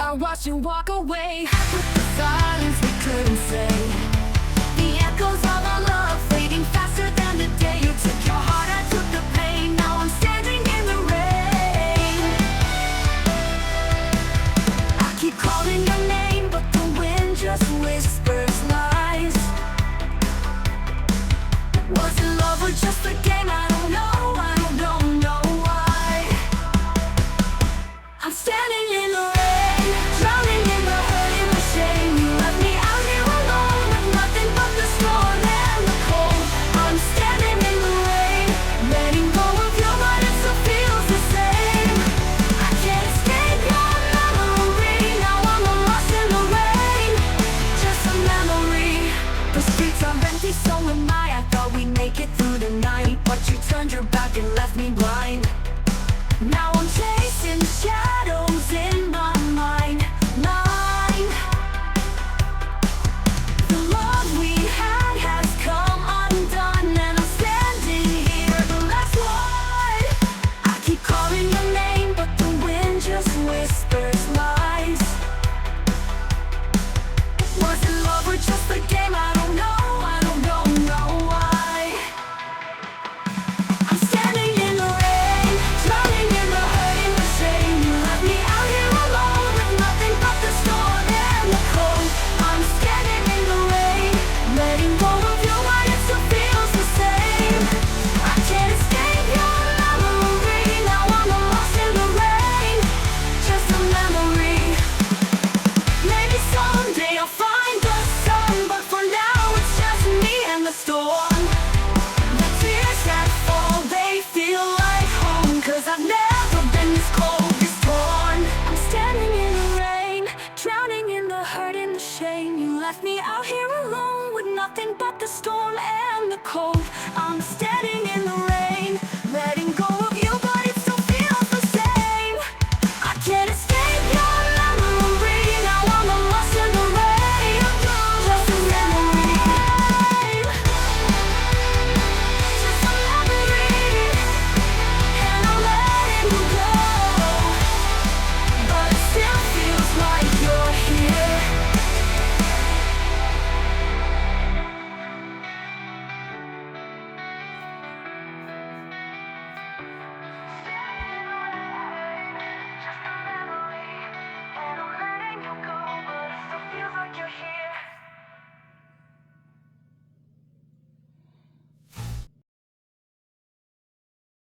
I watched you walk away with the silence we couldn't say. The echoes of our love fading faster than the day. You took your heart, I took the pain. Now I'm standing in the rain. I keep calling your name, but the wind just whispers lies. Was it love or just a game? I don't know, I don't know why. I'm standing in the rain, drowning in the hurt and the shame. You left me out here alone with nothing but the storm and the cold. I'm standing in the rain, letting go of your heart, it still feels the same. I can't escape your memory, now I'm lost in the rain. Just a memory. The streets are empty, so am I. I thought we'd make it through the night, but you turned your back and left me blind. Now I'm chasing shadows in my mind. The love we had has come undone, and I'm standing here, but that's why I keep calling your name, but the wind just whispers lies. Was it love or just a game? I don't know, I don't know why. I'm standing in the rain, drowning in the hurt and the shame. You left me out here alone with nothing but the storm and the cold. I'm standing in the rain, letting go of your heart, it still feels the same. I can't escape your memory, now I'm lost in the rain. Just a memory. Maybe someday I'll find the sun, but for now it's just me and the storm. The tears that fall, they feel like home, 'cause I've never been this cold, this torn. I'm standing in the rain, drowning in the hurt and the shame. You left me out here alone with nothing but the storm and the cold. I'm standing